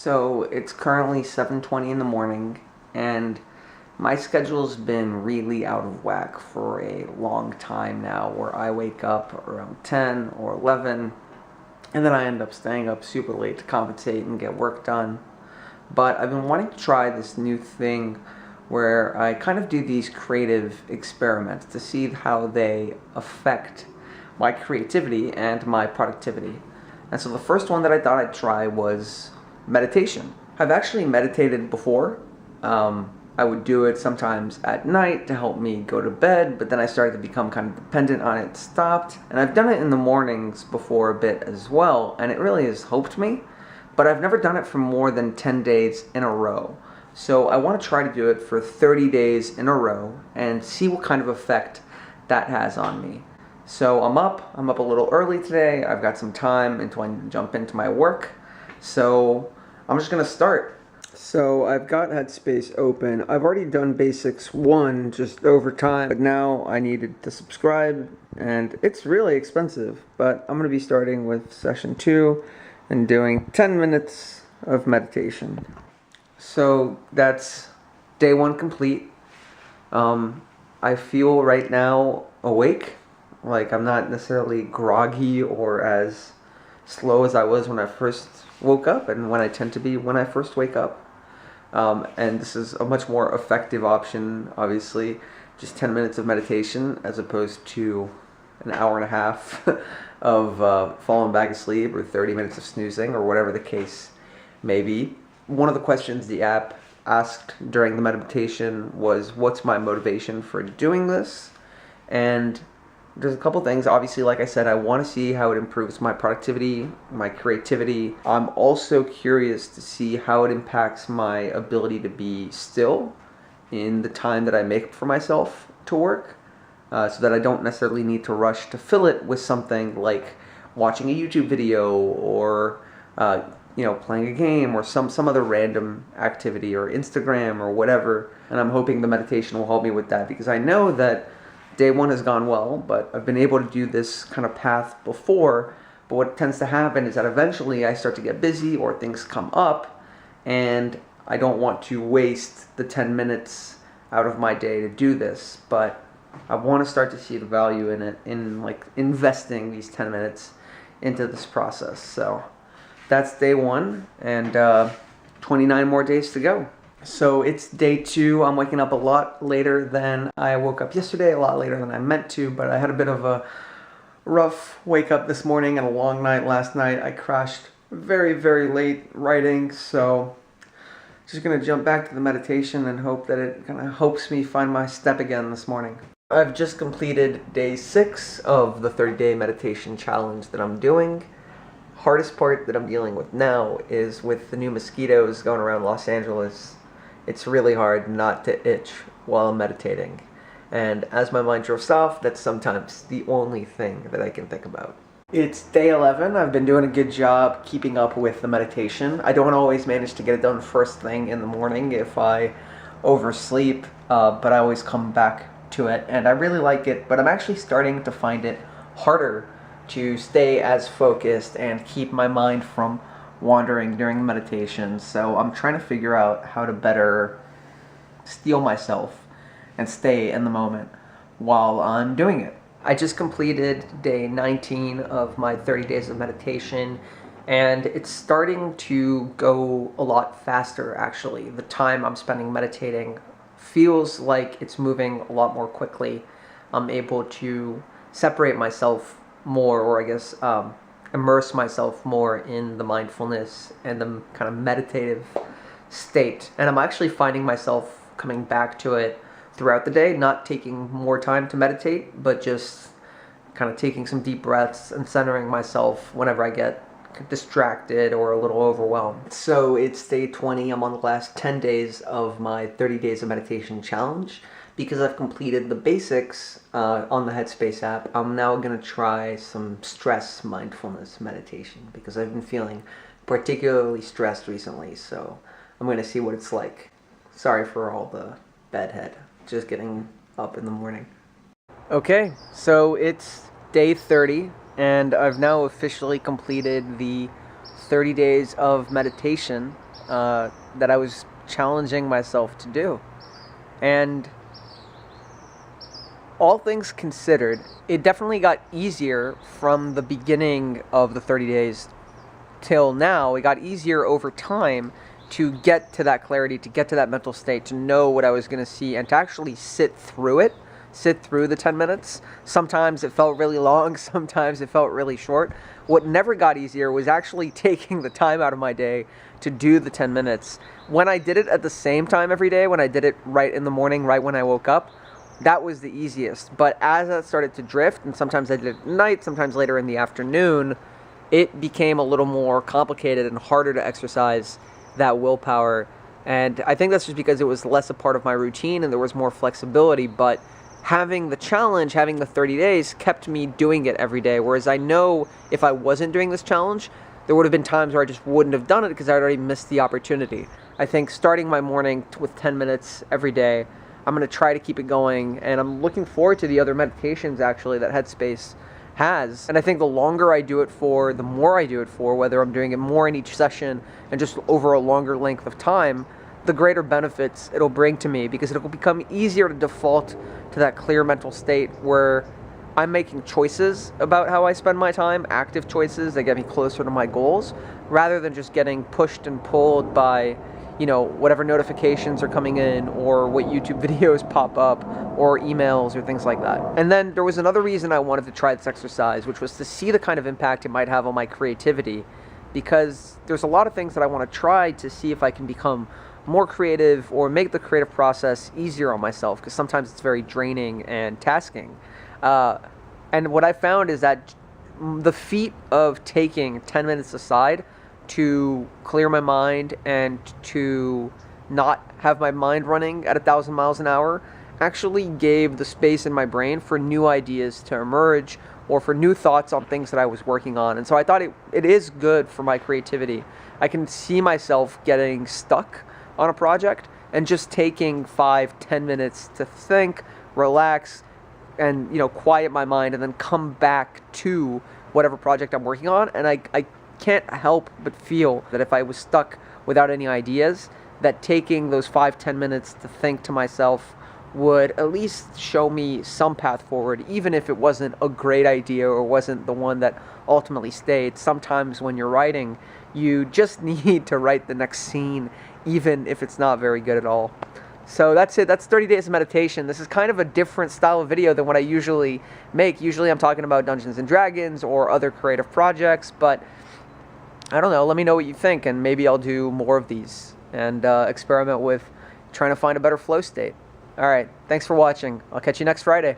So it's currently 7:20 in the morning, and my schedule's been really out of whack for a long time now, where I wake up around 10 or 11, and then I end up staying up super late to compensate and get work done. But I've been wanting to try this new thing where I kind of do these creative experiments to see how they affect my creativity and my productivity. And so the first one that I thought I'd try was meditation. I've actually meditated before. I would do it sometimes at night to help me go to bed, but then I started to become kind of dependent on it, stopped. And I've done it in the mornings before a bit as well, and it really has helped me. But I've never done it for more than 10 days in a row. So I want to try to do it for 30 days in a row and see what kind of effect that has on me. So I'm up a little early today. I've got some time until I jump into my work. So I'm just going to start. So I've got Headspace open. I've already done Basics 1 just over time, but now I needed to subscribe, and it's really expensive. But I'm going to be starting with session 2 and doing 10 minutes of meditation. So that's day 1 complete. I feel right now awake. Like I'm not necessarily groggy or as slow as I was when I first woke up and when I tend to be when I first wake up. And this is a much more effective option, obviously, just 10 minutes of meditation as opposed to an hour and a half of falling back asleep or 30 minutes of snoozing or whatever the case may be. One of the questions the app asked during the meditation was, what's my motivation for doing this? And there's a couple things. Obviously, like I said, I want to see how it improves my productivity, my creativity. I'm also curious to see how it impacts my ability to be still in the time that I make for myself to work, so that I don't necessarily need to rush to fill it with something like watching a YouTube video or playing a game or some other random activity or Instagram or whatever. And I'm hoping the meditation will help me with that, because I know that day 1 has gone well, but I've been able to do this kind of path before. But what tends to happen is that eventually I start to get busy or things come up, and I don't want to waste the 10 minutes out of my day to do this. But I want to start to see the value in it, in like investing these 10 minutes into this process. So that's day 1, and 29 more days to go. So it's day 2. I'm waking up a lot later than I woke up yesterday, a lot later than I meant to, but I had a bit of a rough wake up this morning and a long night last night. I crashed very, very late writing, so just going to jump back to the meditation and hope that it kind of helps me find my step again this morning. I've just completed day 6 of the 30-day meditation challenge that I'm doing. Hardest part that I'm dealing with now is with the new mosquitoes going around Los Angeles. It's really hard not to itch while I'm meditating. And as my mind drifts off, that's sometimes the only thing that I can think about. It's day 11. I've been doing a good job keeping up with the meditation. I don't always manage to get it done first thing in the morning if I oversleep, but I always come back to it, and I really like it, but I'm actually starting to find it harder to stay as focused and keep my mind from wandering during the meditation. So I'm trying to figure out how to better steel myself and stay in the moment while I'm doing it. I just completed day 19 of my 30 days of meditation, and it's starting to go a lot faster, actually. The time I'm spending meditating feels like it's moving a lot more quickly. I'm able to separate myself more, or I guess immerse myself more in the mindfulness and the kind of meditative state. And I'm actually finding myself coming back to it throughout the day, not taking more time to meditate, but just kind of taking some deep breaths and centering myself whenever I get distracted or a little overwhelmed. So it's day 20. I'm on the last 10 days of my 30 days of meditation challenge. Because I've completed the basics on the Headspace app, I'm now going to try some stress mindfulness meditation, because I've been feeling particularly stressed recently, so I'm going to see what it's like. Sorry for all the bedhead, just getting up in the morning. Okay, so it's day 30, and I've now officially completed the 30 days of meditation that I was challenging myself to do. And all things considered, it definitely got easier from the beginning of the 30 days till now. It got easier over time to get to that clarity, to get to that mental state, to know what I was going to see, and to actually sit through it, sit through the 10 minutes. Sometimes it felt really long, sometimes it felt really short. What never got easier was actually taking the time out of my day to do the 10 minutes. When I did it at the same time every day, when I did it right in the morning, right when I woke up, that was the easiest. But as that started to drift, and sometimes I did it at night, sometimes later in the afternoon, it became a little more complicated and harder to exercise that willpower. And I think that's just because it was less a part of my routine and there was more flexibility. But having the challenge, having the 30 days kept me doing it every day. Whereas I know if I wasn't doing this challenge, there would have been times where I just wouldn't have done it because I'd already missed the opportunity. I think starting my morning with 10 minutes every day, I'm going to try to keep it going. And I'm looking forward to the other meditations actually that Headspace has. And I think the longer I do it for, the more I do it for, whether I'm doing it more in each session and just over a longer length of time, the greater benefits it'll bring to me, because it'll become easier to default to that clear mental state where I'm making choices about how I spend my time, active choices that get me closer to my goals, rather than just getting pushed and pulled by, you know, whatever notifications are coming in or what YouTube videos pop up or emails or things like that. And then there was another reason I wanted to try this exercise, which was to see the kind of impact it might have on my creativity, because there's a lot of things that I want to try to see if I can become more creative or make the creative process easier on myself, because sometimes it's very draining and tasking. And what I found is that the feat of taking 10 minutes aside to clear my mind and to not have my mind running at 1,000 miles an hour actually gave the space in my brain for new ideas to emerge or for new thoughts on things that I was working on. And so I thought it is good for my creativity. I can see myself getting stuck on a project and just taking 5-10 minutes to think, relax, and, you know, quiet my mind, and then come back to whatever project I'm working on. And I can't help but feel that if I was stuck without any ideas, that taking those 5-10 minutes to think to myself would at least show me some path forward, even if it wasn't a great idea or wasn't the one that ultimately stayed. Sometimes when you're writing, you just need to write the next scene, even if it's not very good at all. So that's it. That's 30 days of meditation. This is kind of a different style of video than what I usually make. Usually I'm talking about Dungeons and Dragons or other creative projects, but I don't know. Let me know what you think, and maybe I'll do more of these and experiment with trying to find a better flow state. All right. Thanks for watching. I'll catch you next Friday.